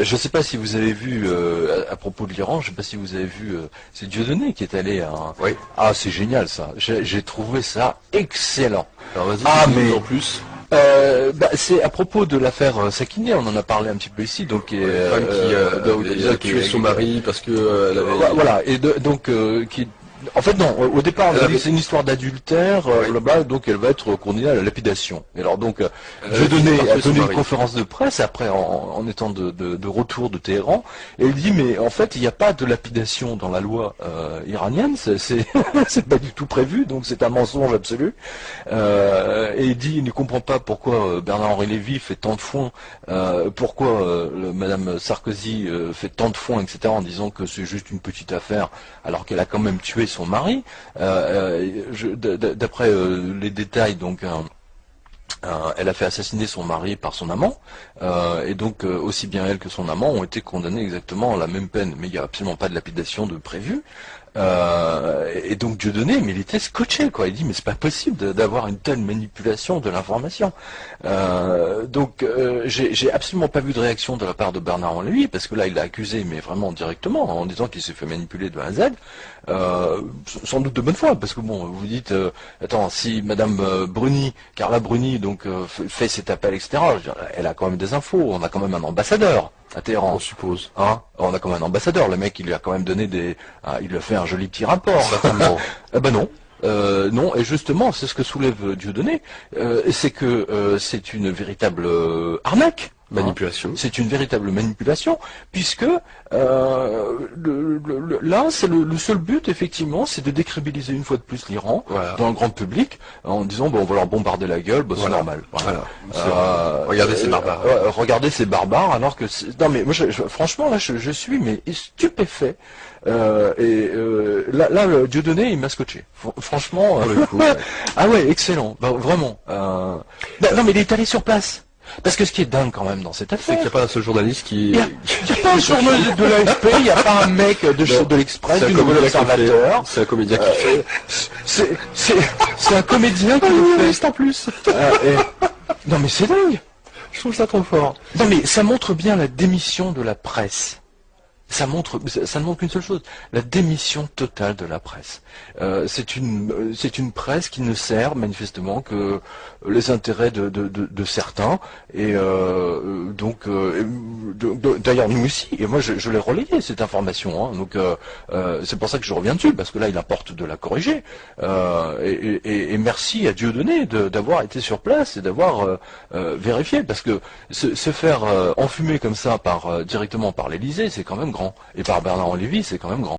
je ne sais pas si vous avez vu, à propos de l'Iran, je ne sais pas si vous avez vu, c'est Dieudonné qui est allé à... Oui. Ah, c'est génial ça. J'ai trouvé ça excellent. Alors vas-y, mais en plus. C'est à propos de l'affaire Sakiné, on en a parlé un petit peu ici, donc Une femme qui a tué son mari parce que elle avait... voilà, et donc qui... En fait non, au départ on a dit que c'est une histoire d'adultère, là-bas, donc elle va être condamnée à la lapidation. Et alors donc Dieudonné a donné une conférence de presse après en étant de retour de Téhéran, et il dit mais en fait il n'y a pas de lapidation dans la loi iranienne, c'est pas du tout prévu, donc c'est un mensonge absolu. Et il dit il ne comprend pas pourquoi Bernard-Henri Lévy fait tant de foin, pourquoi Madame Sarkozy fait tant de foin, etc. en disant que c'est juste une petite affaire, alors qu'elle a quand même tué son mari. D'après les détails, donc elle a fait assassiner son mari par son amant, et donc aussi bien elle que son amant ont été condamnés exactement à la même peine, mais il n'y a absolument pas de lapidation de prévu. Et donc Dieudonné, mais il était scotché, quoi. Il dit mais c'est pas possible d'avoir une telle manipulation de l'information. Donc j'ai absolument pas vu de réaction de la part de Bernard-Henri Lévy, parce que là il l'a accusé, mais vraiment directement, en disant qu'il s'est fait manipuler de A à Z. Sans doute de bonne foi, parce que bon, vous dites, attends, si Madame Bruni, Carla Bruni, donc fait cet appel, etc. Elle a quand même des infos. On a quand même un ambassadeur à Téhéran. On suppose. Hein, on a quand même un ambassadeur. Le mec, il lui a quand même donné il lui a fait un joli petit rapport. Certainement. Eh ben non. Non, et justement, c'est ce que soulève Dieudonné, c'est que c'est une véritable arnaque. Manipulation. C'est une véritable manipulation, puisque là, c'est le seul but, effectivement, c'est de décrédibiliser une fois de plus l'Iran dans le grand public, en disant bon, on va leur bombarder la gueule, c'est normal. Regardez ces barbares. Regardez ces barbares, alors que non mais moi, franchement là, je suis mais stupéfait. Là, Dieudonné, il m'a scotché. Franchement. Ah ouais, excellent. Bah, vraiment. Non, mais il est allé sur place. Parce que ce qui est dingue quand même dans cette affaire, c'est qu'il n'y a pas un seul journaliste qui... Il n'y a pas un journaliste de l'AFP, il n'y a pas un mec de l'Express, du Nouvel Observateur. C'est un comédien qui le fait. C'est un comédien qui le fait en plus. Non mais c'est dingue. Je trouve ça trop fort. Non mais ça montre bien la démission de la presse. Ça ne montre qu'une seule chose, la démission totale de la presse. C'est une presse qui ne sert manifestement que les intérêts de certains, et d'ailleurs nous aussi, et moi je l'ai relayé cette information, hein, donc c'est pour ça que je reviens dessus, parce que là il importe de la corriger, et merci à Dieudonné d'avoir été sur place et d'avoir vérifié, parce que se faire enfumer comme ça directement par l'Élysée, c'est quand même grand. Et par Bernard-Henri Lévy, c'est quand même grand.